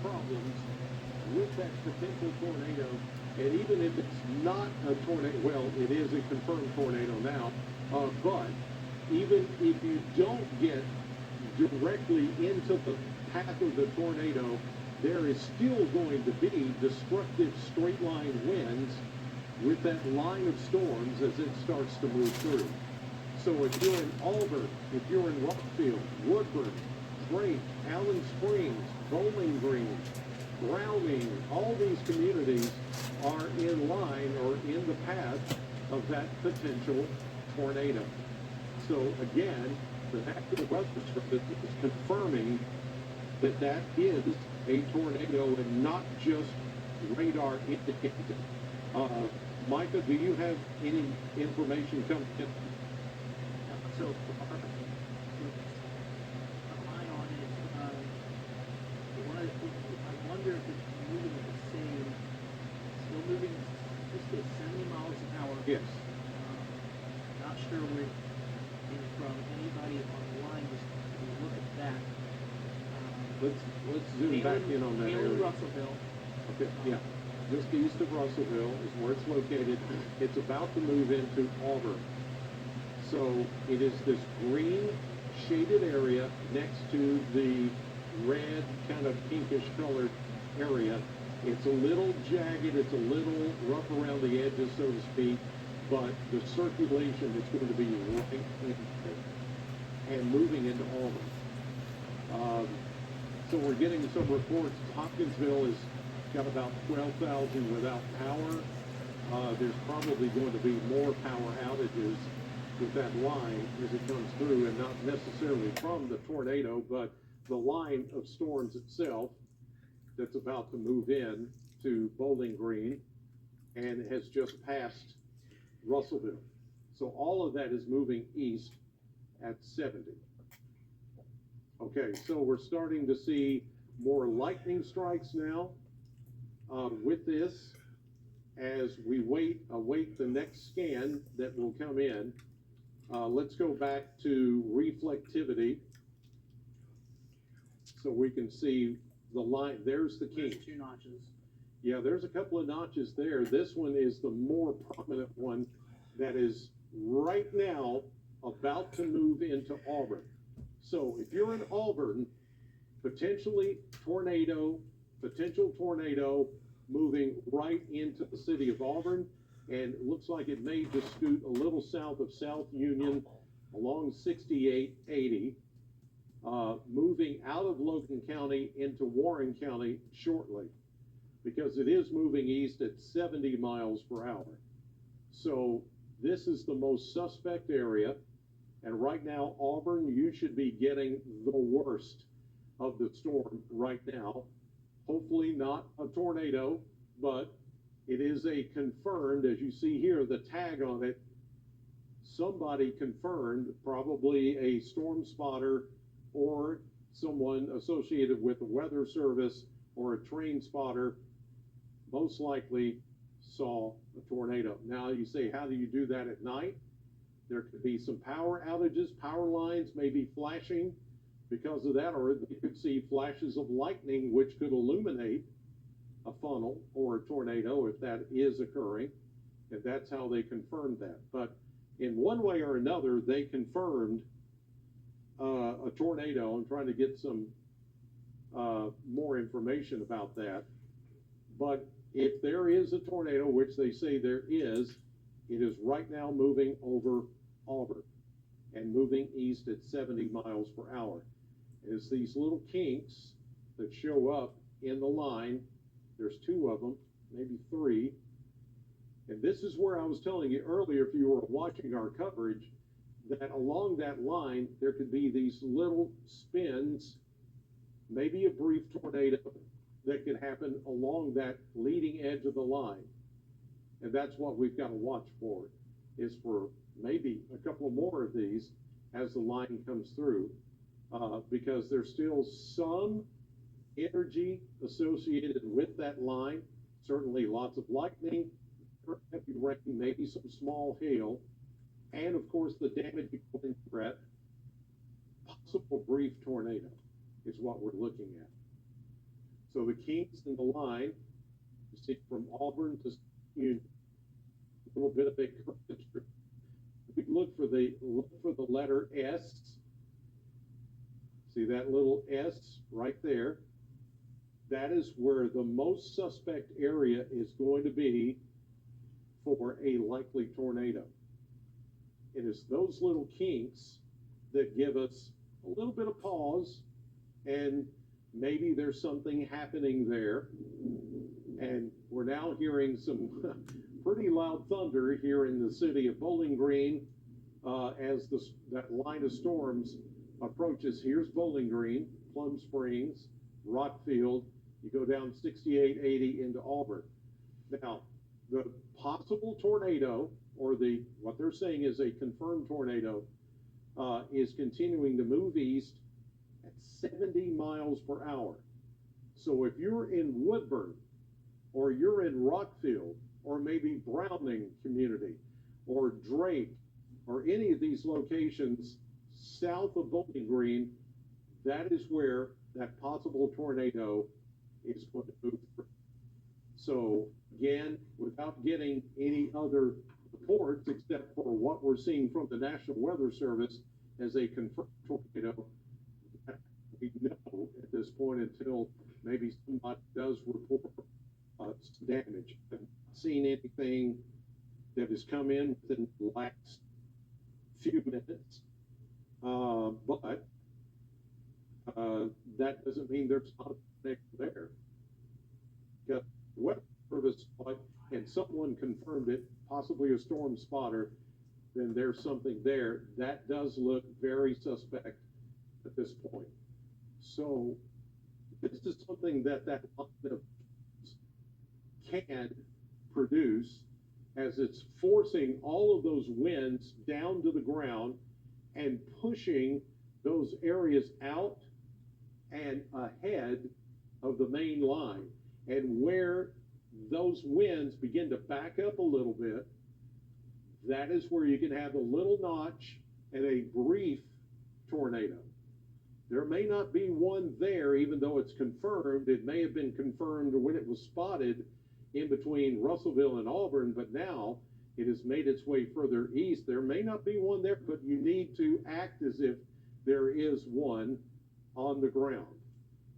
problems with that potential tornado. And even if it's not a tornado, well, it is a confirmed tornado now, but even if you don't get directly into the path of the tornado, there is still going to be destructive straight line winds with that line of storms as it starts to move through. So if you're in Auburn, if you're in Rockfield, Woodburn, Drake, Allen Springs, Bowling Green, Browning, all these communities are in line or in the path of that potential tornado. So again, the National Weather Service is confirming that that is a tornado and not just radar indicated. Micah, do you have any information coming in? So far, line on it, I wonder if it's moving at the same, still moving just at 70 miles an hour. Yes. Not sure where, and from anybody on the line, just look at that. Let's zoom back in on that area. Russellville. Okay, yeah. Just east of Russellville is where it's located. It's about to move into Auburn. So it is this green shaded area next to the red kind of pinkish colored area. It's a little jagged, it's a little rough around the edges, so to speak, but the circulation is going to be right in there and moving into Auburn. So we're getting some reports. Hopkinsville has got about 12,000 without power. There's probably going to be more power outages with that line as it comes through, and not necessarily from the tornado, but the line of storms itself that's about to move in to Bowling Green and has just passed Russellville. So all of that is moving east at 70. Okay, so we're starting to see more lightning strikes now with this as we await the next scan that will come in. Let's go back to reflectivity so we can see the line. There's the key. There's 2 notches. Yeah, there's a couple of notches there. This one is the more prominent one that is right now about to move into Auburn. So if you're in Auburn, potential tornado moving right into the city of Auburn, and it looks like it may just scoot a little south of South Union along 6880, moving out of Logan County into Warren County shortly, because it is moving east at 70 miles per hour. So this is the most suspect area. And right now, Auburn, you should be getting the worst of the storm right now. Hopefully not a tornado, but it is a confirmed, as you see here, the tag on it, somebody confirmed, probably a storm spotter or someone associated with the weather service or a train spotter, most likely saw a tornado. Now you say, how do you do that at night? There could be some power outages, power lines may be flashing because of that, or you could see flashes of lightning, which could illuminate a funnel or a tornado if that is occurring. And that's how they confirmed that. But in one way or another, they confirmed a tornado. I'm trying to get some more information about that. But if there is a tornado, which they say there is, it is right now moving over Auburn and moving east at 70 miles per hour. It's these little kinks that show up in the line. There's 2 of them, maybe 3. And this is where I was telling you earlier, if you were watching our coverage, that along that line, there could be these little spins, maybe a brief tornado that could happen along that leading edge of the line. And that's what we've got to watch for, is for maybe a couple more of these as the line comes through, because there's still some energy associated with that line. Certainly lots of lightning, heavy rain, maybe some small hail, and of course the damaging threat. Possible brief tornado is what we're looking at. So the kinks in the line, you see from Auburn to Union, a little bit of a curvature. We look for the letter S. See that little S right there? That is where the most suspect area is going to be for a likely tornado. It is those little kinks that give us a little bit of pause, and maybe there's something happening there. And we're now hearing some pretty loud thunder here in the city of Bowling Green as that line of storms approaches. Here's Bowling Green, Plum Springs, Rockfield. You go down 68, 80 into Auburn. Now, the possible tornado, or what they're saying is a confirmed tornado, is continuing to move east at 70 miles per hour. So if you're in Woodburn, or you're in Rockfield, or maybe Browning community, or Drake, or any of these locations south of Bowling Green, that is where that possible tornado is going to move through. So again, without getting any other reports except for what we're seeing from the National Weather Service as a confirmed tornado, we know at this point until maybe somebody does report damage. I've not seen anything that has come in within the last few minutes, but that doesn't mean there's not a tornado there. Because Weather Service saw it, and someone confirmed it, possibly a storm spotter, then there's something there. That does look very suspect at this point. So this is something that line of can produce, as it's forcing all of those winds down to the ground and pushing those areas out and ahead of the main line. And where those winds begin to back up a little bit, that is where you can have a little notch and a brief tornado. There may not be one there, even though it's confirmed. It may have been confirmed when it was spotted in between Russellville and Auburn, but now it has made its way further east. There may not be one there, but you need to act as if there is one on the ground.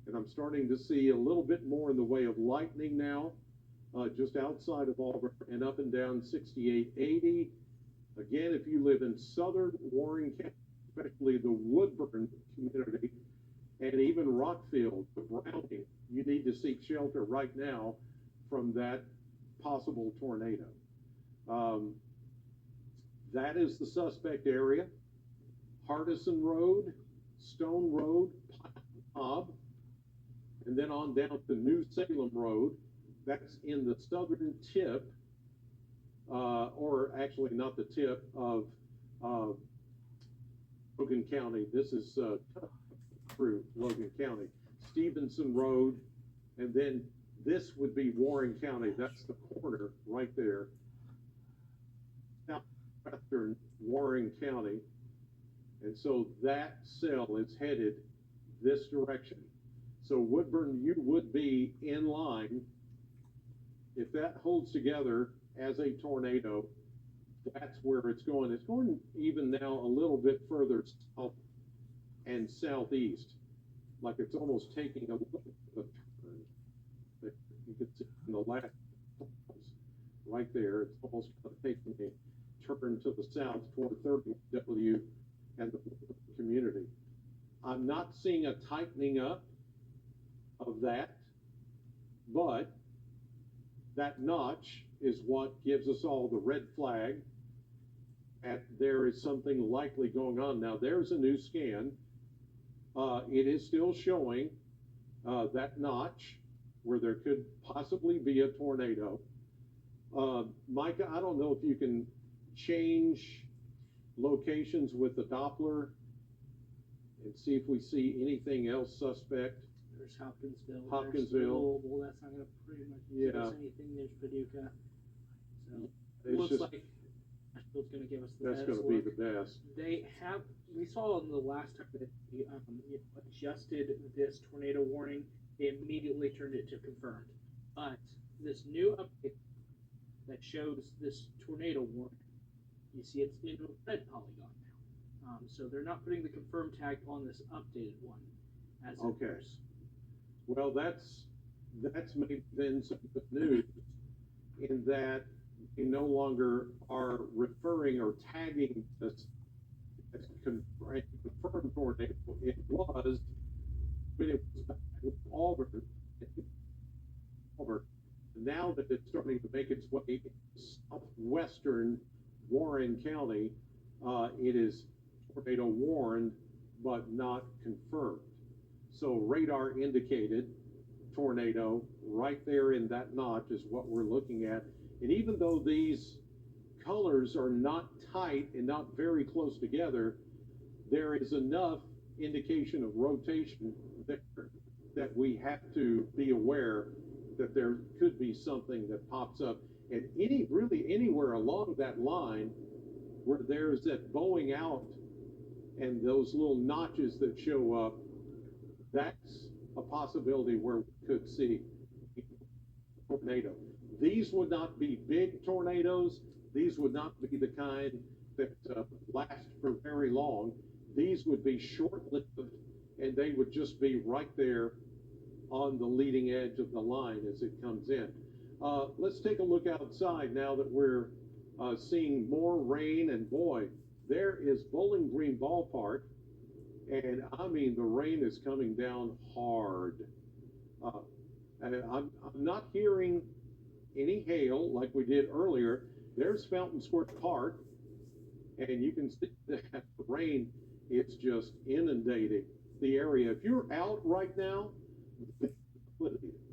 And I'm starting to see a little bit more in the way of lightning now, just outside of Auburn and up and down 68, 80. Again, if you live in southern Warren County, especially the Woodburn community, and even Rockfield, Browning, you need to seek shelter right now from that possible tornado. That is the suspect area. Hardison Road, Stone Road, Pine, and then on down to New Salem Road. That's in the southern tip, or actually not the tip of Logan County. This is through Logan County. Stevenson Road, and then this would be Warren County. That's the corner right there. Southwestern Warren County. And so that cell is headed this direction. So Woodburn, you would be in line. If that holds together as a tornado, that's where it's going. It's going even now a little bit further south and southeast, like it's almost taking a little bit of a turn. You can see in the last right there, it's almost kind of taking a turn to the south toward 30W and the community. I'm not seeing a tightening up of that, but that notch is what gives us all the red flag that there is something likely going on. Now there's a new scan. It is still showing that notch where there could possibly be a tornado. Micah, I don't know if you can change locations with the Doppler and see if we see anything else suspect. There's Hopkinsville. Hopkinsville. There's Louisville. That's not going to pretty much give us anything. There's Paducah. So it looks like Nashville's going to give us the that's best. That's going to be the best. They we saw in the last time that they adjusted this tornado warning. they immediately turned it to confirmed. But this new update that shows this tornado warning, you see it's in a red polygon now. So they're not putting the confirmed tag on this updated one as it Okay. appears. Well, that's maybe then some good news in that they no longer are referring or tagging this as confirmed tornado. It was, but it was back with Auburn. Now that it's starting to make its way into southwestern Warren County, it is tornado warned but not confirmed. So radar indicated tornado right there in that notch is what we're looking at. And even though these colors are not tight and not very close together, there is enough indication of rotation that we have to be aware that there could be something that pops up. And really anywhere along that line where there's that bowing out and those little notches that show up, that's a possibility where we could see a tornado. These would not be big tornadoes. These would not be the kind that last for very long. These would be short-lived, and they would just be right there on the leading edge of the line as it comes in. Let's take a look outside now that we're seeing more rain, and boy, there is Bowling Green Ballpark, and I mean the rain is coming down hard. And I'm not hearing any hail like we did earlier. There's Fountain Square Park, and you can see that the rain is just inundating the area. If you're out right now,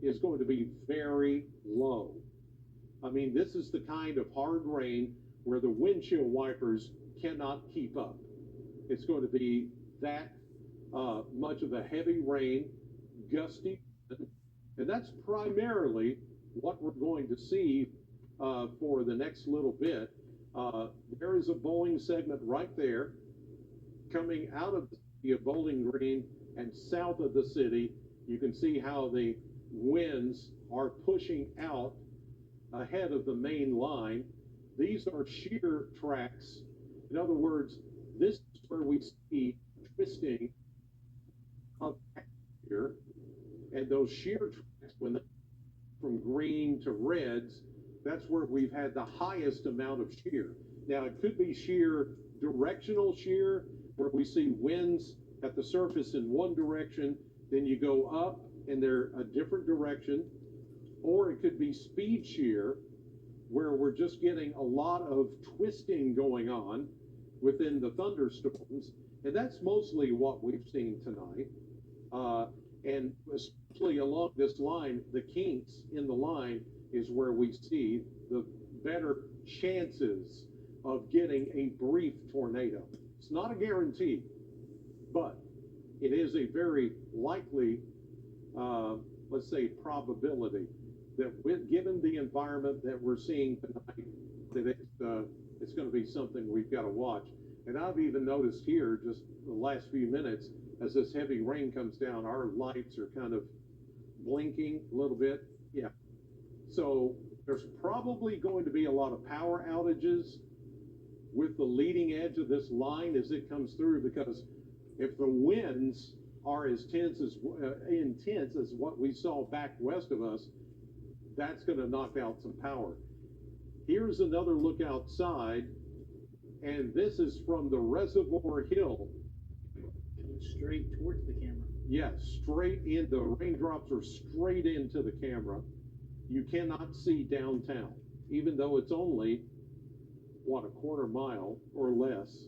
is going to be very low. I mean, this is the kind of hard rain where the windshield wipers cannot keep up. It's going to be that much of a heavy rain, gusty, and that's primarily what we're going to see for the next little bit. There is a Bowling segment right there coming out of the city of Bowling Green and south of the city. You can see how the winds are pushing out ahead of the main line. These are shear tracks. In other words, this is where we see twisting of here, and those shear tracks, when they from green to reds, that's where we've had the highest amount of shear. Now, it could be shear, directional shear, where we see winds at the surface in one direction, then you go up and they're a different direction, or it could be speed shear, where we're just getting a lot of twisting going on within the thunderstorms, and that's mostly what we've seen tonight. And especially along this line, the kinks in the line is where we see the better chances of getting a brief tornado. It's not a guarantee, but it is a very likely, let's say, probability that given the environment that we're seeing tonight, that it's going to be something we've got to watch. And I've even noticed here, just the last few minutes, as this heavy rain comes down, our lights are kind of blinking a little bit. Yeah. So there's probably going to be a lot of power outages with the leading edge of this line as it comes through, because if the winds are as intense as what we saw back west of us, that's going to knock out some power. Here's another look outside, and this is from the Reservoir Hill. Coming straight towards the camera. Yes, straight in. The raindrops are straight into the camera. You cannot see downtown, even though it's only, what, a quarter mile or less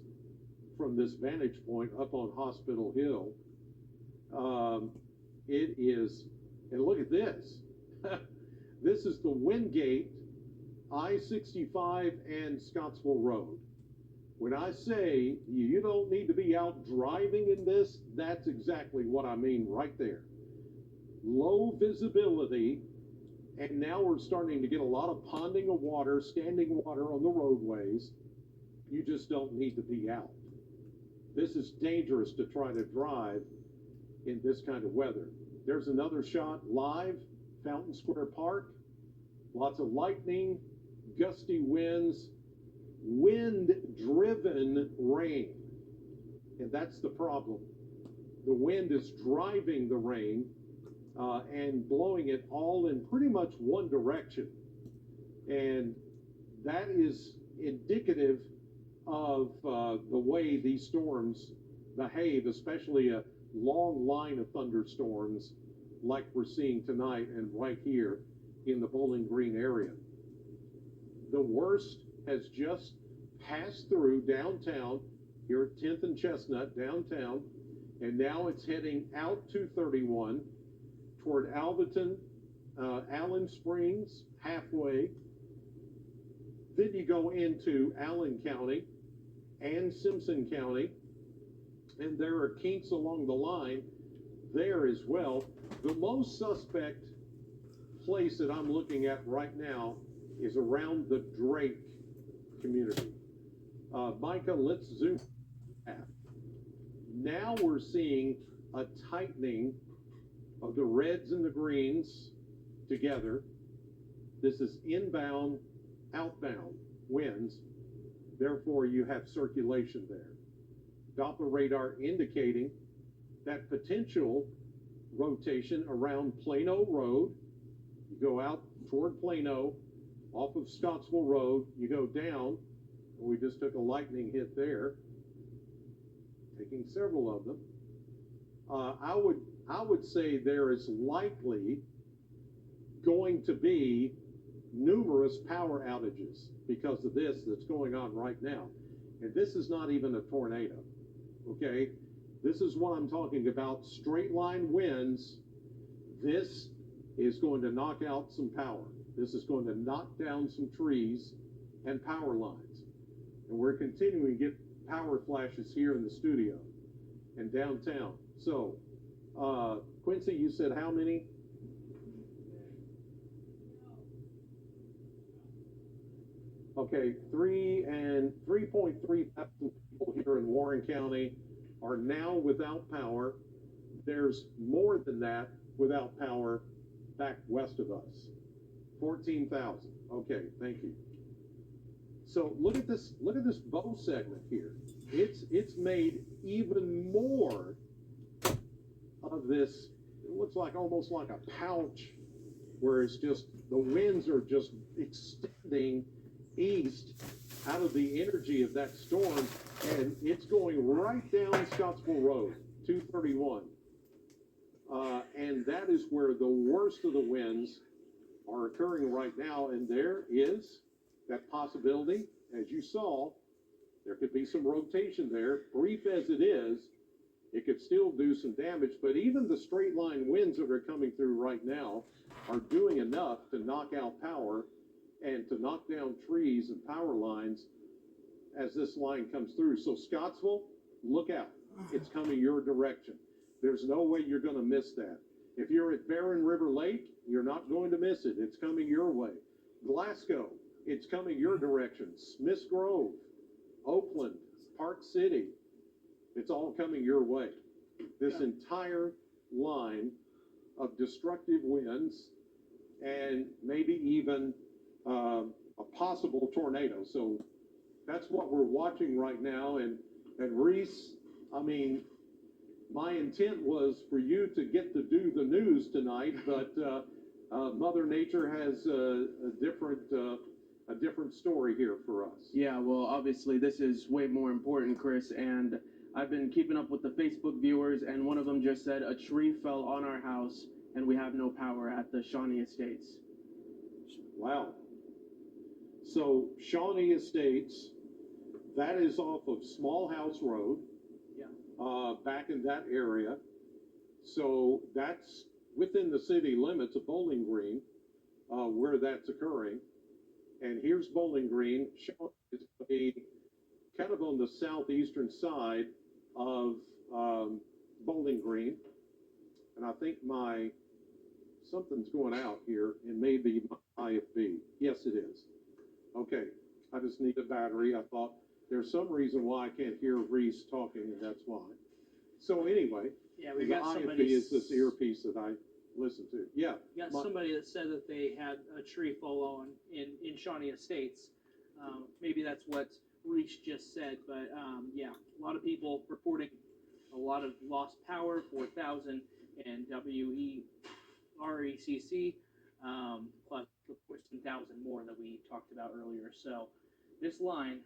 from this vantage point up on Hospital Hill. It is, and look at this. This is the Wingate, I-65 and Scottsville Road. When I say you don't need to be out driving in this, that's exactly what I mean right there. Low visibility, and now we're starting to get a lot of ponding of water, standing water on the roadways. You just don't need to be out. This is dangerous to try to drive in this kind of weather. There's another shot live, Fountain Square Park. Lots of lightning, gusty winds, wind-driven rain. And that's the problem. The wind is driving the rain and blowing it all in pretty much one direction. And that is indicative of the way these storms behave, especially a long line of thunderstorms like we're seeing tonight and right here in the Bowling Green area. The worst has just passed through downtown, here at 10th and Chestnut downtown, and now it's heading out 231 toward Alvaton, Allen Springs, halfway. Then you go into Allen County and Simpson County, and there are kinks along the line there as well. The most suspect place that I'm looking at right now is around the Drake community. Micah, let's zoom out. Now we're seeing a tightening of the reds and the greens together. This is inbound, outbound winds. Therefore, you have circulation there. Doppler radar indicating that potential rotation around Plano Road. You go out toward Plano, off of Scottsville Road, you go down, and we just took a lightning hit there, taking several of them. I would say there is likely going to be numerous power outages because of this that's going on right now. And this is not even a tornado, okay? This is what I'm talking about, straight line winds. This is going to knock out some power. This is going to knock down some trees and power lines. And we're continuing to get power flashes here in the studio and downtown. So, Quincy, you said how many? Okay, 3.3 thousand people here in Warren County are now without power. There's more than that without power back west of us. 14,000. Okay, thank you. So look at this bow segment here. It's made even more of this. It looks like almost like a pouch where it's just the winds are just extending east out of the energy of that storm, and it's going right down Scottsville Road, 231. And that is where the worst of the winds are occurring right now, and there is that possibility. As you saw, there could be some rotation there. Brief as it is, it could still do some damage, but even the straight line winds that are coming through right now are doing enough to knock out power and to knock down trees and power lines as this line comes through. So Scottsville, look out. It's coming your direction. There's no way you're going to miss that. If you're at Barren River Lake, you're not going to miss it. It's coming your way. Glasgow, it's coming your direction. Smiths Grove, Oakland, Park City, it's all coming your way. This entire line of destructive winds and maybe even a possible tornado. So that's what we're watching right now. And Reese, I mean, my intent was for you to get to do the news tonight, but Mother Nature has a different story here for us. Yeah, well, obviously this is way more important, Chris, and I've been keeping up with the Facebook viewers, and one of them just said a tree fell on our house and we have no power at the Shawnee Estates. Wow. So Shawnee Estates, that is off of Small House Road. Yeah. Back in that area. So that's within the city limits of Bowling Green, where that's occurring. And here's Bowling Green. Shawnee is kind of on the southeastern side of Bowling Green. And I think something's going out here, and maybe my IFB. Yes, it is. Okay, I just need a battery. I thought there's some reason why I can't hear Reese talking, and that's why. So anyway, Yeah, we The got IFB somebody. is this earpiece that I listen to. Yeah. Got my- somebody that said that they had a tree fall on in Shawnee Estates. Maybe that's what Reach just said, but yeah, a lot of people reporting a lot of lost power, 4,000 and WERECC, plus of course 10,000 more that we talked about earlier. So this line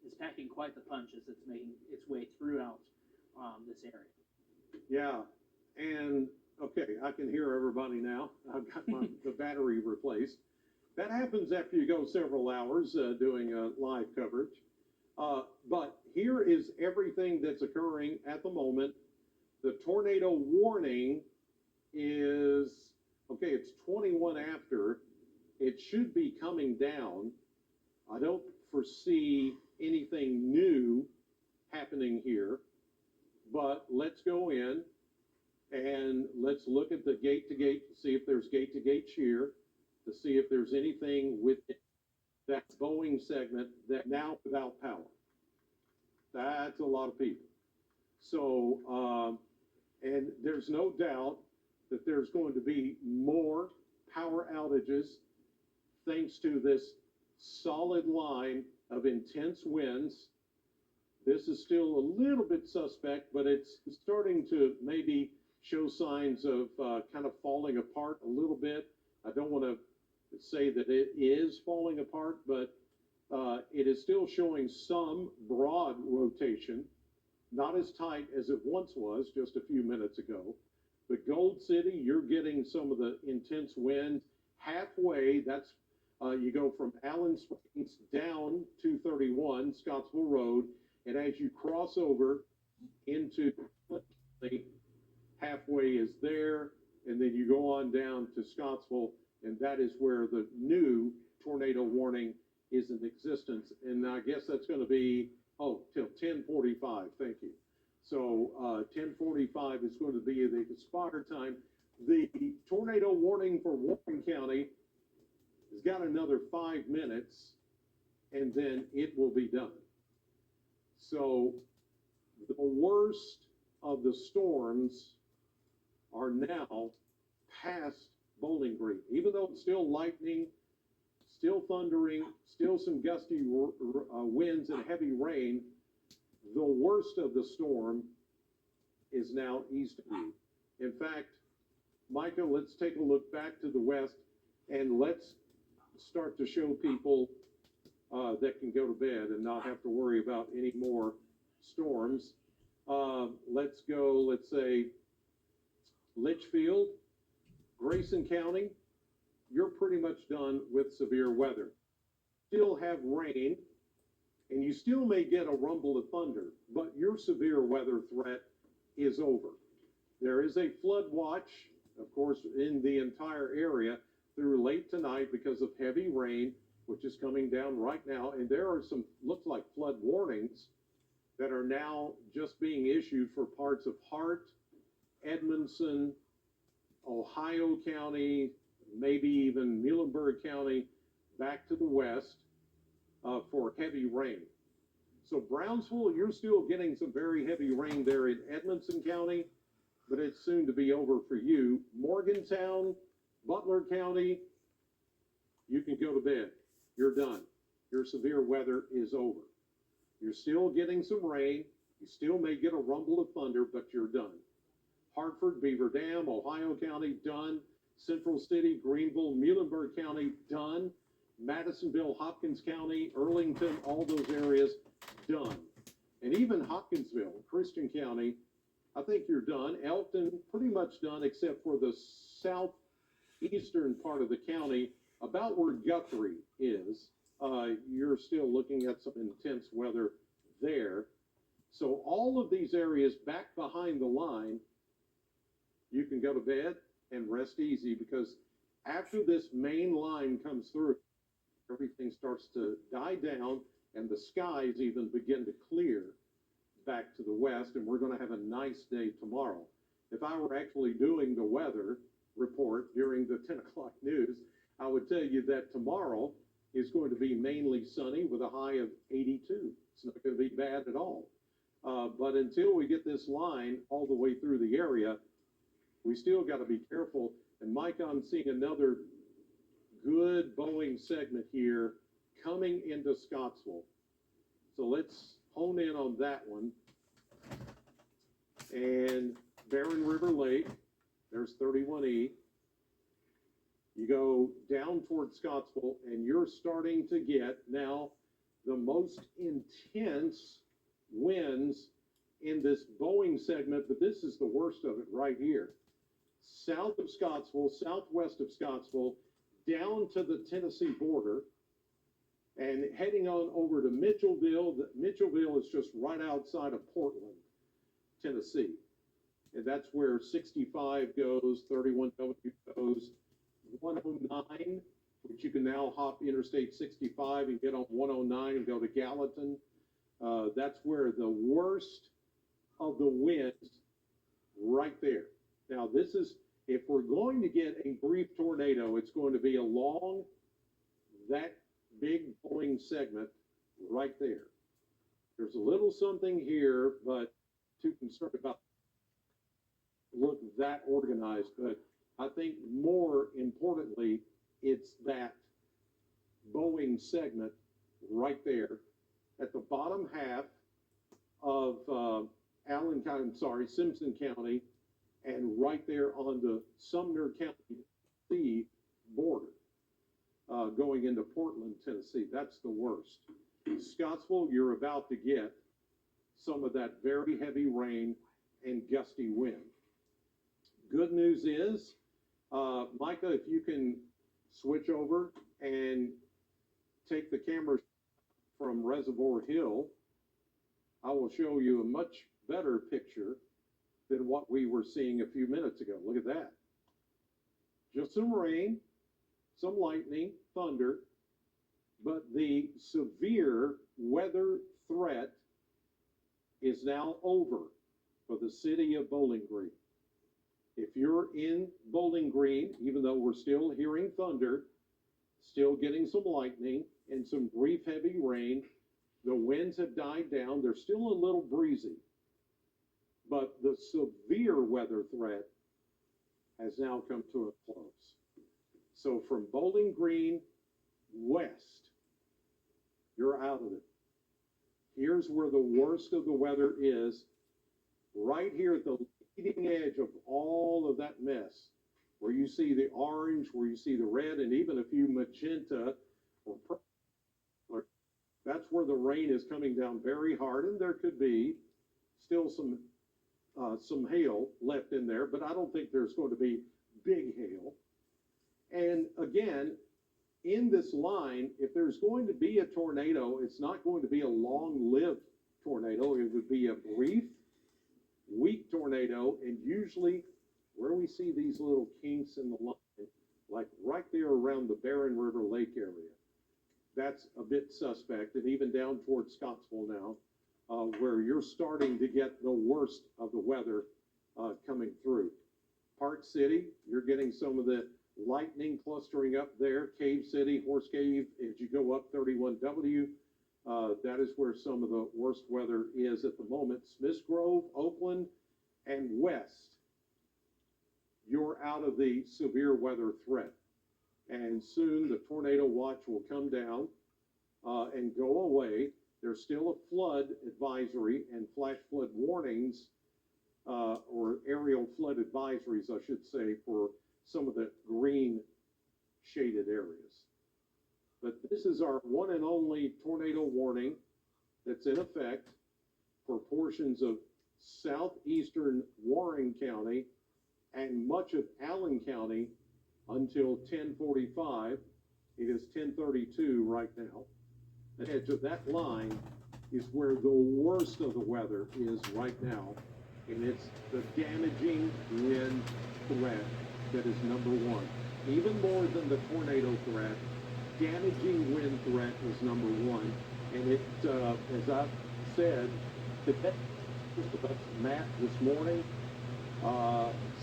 is packing quite the punch as it's making its way throughout this area. Yeah, and okay, I can hear everybody now. I've got the battery replaced. That happens after you go several hours doing live coverage. But here is everything that's occurring at the moment. The tornado warning is, okay, it's 21 after. It should be coming down. I don't foresee anything new happening here, but let's go in and let's look at the gate to gate, see if there's gate to gate shear, to see if there's anything with that Boeing segment that now without power. That's a lot of people. So, and there's no doubt that there's going to be more power outages thanks to this solid line of intense winds. This is still a little bit suspect, but it's starting to maybe show signs of kind of falling apart a little bit. I don't want to say that it is falling apart, but it is still showing some broad rotation, not as tight as it once was just a few minutes ago. But Gold City, you're getting some of the intense winds halfway. That's you go from Allen Springs down 231 Scottsville Road, and as you cross over into halfway is there, and then you go on down to Scottsville, and that is where the new tornado warning is in existence. And I guess that's going to be, till 10:45. Thank you. So 10:45 is going to be the expired time. The tornado warning for Warren County has got another 5 minutes, and then it will be done. So the worst of the storms are now past Bowling Green. Even though it's still lightning, still thundering, still some gusty winds and heavy rain, the worst of the storm is now east of you. In fact, Micah, let's take a look back to the west, and let's start to show people that can go to bed and not have to worry about any more storms. Let's go, let's say, Litchfield, Grayson County, you're pretty much done with severe weather. Still have rain, and you still may get a rumble of thunder, but your severe weather threat is over. There is a flood watch, of course, in the entire area through late tonight because of heavy rain, which is coming down right now. And there are some, looks like flood warnings that are now just being issued for parts of Hart, Edmondson, Ohio County, maybe even Muhlenberg County, back to the west for heavy rain. So Brownsville, you're still getting some very heavy rain there in Edmondson County, but it's soon to be over for you. Morgantown, Butler County, you can go to bed. You're done. Your severe weather is over. You're still getting some rain. You still may get a rumble of thunder, but you're done. Hartford, Beaver Dam, Ohio County, done. Central City, Greenville, Muhlenberg County, done. Madisonville, Hopkins County, Earlington, all those areas, done. And even Hopkinsville, Christian County, I think you're done. Elkton, pretty much done, except for the southeastern part of the county, about where Guthrie is. You're still looking at some intense weather there. So all of these areas back behind the line, you can go to bed and rest easy, because after this main line comes through, everything starts to die down and the skies even begin to clear back to the west, and we're going to have a nice day tomorrow. If I were actually doing the weather report during the 10 o'clock news, I would tell you that tomorrow is going to be mainly sunny with a high of 82. It's not going to be bad at all. But until we get this line all the way through the area, we still got to be careful. And Mike, I'm seeing another good Boeing segment here coming into Scottsville. So let's hone in on that one. And Barren River Lake, there's 31E. You go down toward Scottsville, and you're starting to get now the most intense winds in this Boeing segment, but this is the worst of it right here. South of Scottsville, southwest of Scottsville, down to the Tennessee border, and heading on over to Mitchellville. Mitchellville is just right outside of Portland, Tennessee. And that's where 65 goes, 31W goes, 109, which you can now hop Interstate 65 and get on 109 and go to Gallatin. That's where the worst of the winds right there. Now, this is, if we're going to get a brief tornado, it's going to be along that big Boeing segment right there. There's a little something here, but too concerned about look that organized. But I think more importantly, it's that Boeing segment right there at the bottom half of Simpson County, and right there on the Sumner County border, going into Portland, Tennessee. That's the worst. Scottsville, you're about to get some of that very heavy rain and gusty wind. Good news is, Micah, if you can switch over and take the camera from Reservoir Hill, I will show you a much better picture than what we were seeing a few minutes ago. Look at that. Just some rain, some lightning, thunder, but the severe weather threat is now over for the city of Bowling Green. If you're in Bowling Green, even though we're still hearing thunder, still getting some lightning and some brief heavy rain, the winds have died down. They're still a little breezy, but the severe weather threat has now come to a close. So from Bowling Green west, you're out of it. Here's where the worst of the weather is, right here at the leading edge of all of that mess, where you see the orange, where you see the red, and even a few magenta or purple. That's where the rain is coming down very hard, and there could be still some hail left in there, but I don't think there's going to be big hail. And again, in this line, if there's going to be a tornado, it's not going to be a long-lived tornado. It would be a brief, weak tornado, and usually where we see these little kinks in the line, like right there around the Barren River Lake area, that's a bit suspect. And even down towards Scottsville now, where you're starting to get the worst of the weather coming through. Park City, you're getting some of the lightning clustering up there. Cave City, Horse Cave, as you go up 31W, that is where some of the worst weather is at the moment. Smiths Grove, Oakland, and west, you're out of the severe weather threat. And soon the tornado watch will come down and go away. There's still a flood advisory and flash flood warnings, or aerial flood advisories, I should say, for some of the green shaded areas. But this is our one and only tornado warning that's in effect for portions of southeastern Warren County and much of Allen County until 10:45. It is 10:32 right now. The edge of that line is where the worst of the weather is right now, and it's the damaging wind threat that is number one. Even more than the tornado threat, damaging wind threat is number one. And it, as I've said, today, Matt this morning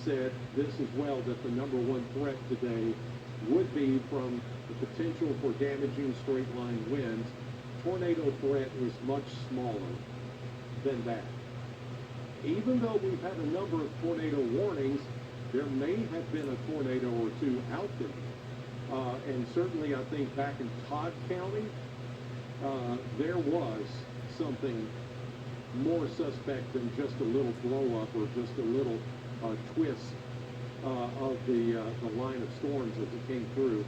said this as well, that the number one threat today would be from the potential for damaging straight line winds. Tornado threat is much smaller. than that. Even though we've had a number of tornado warnings, there may have been a tornado or two out there. And certainly I think back in Todd County, there was something more suspect than just a little blow up or just a little twist of the line of storms as it came through.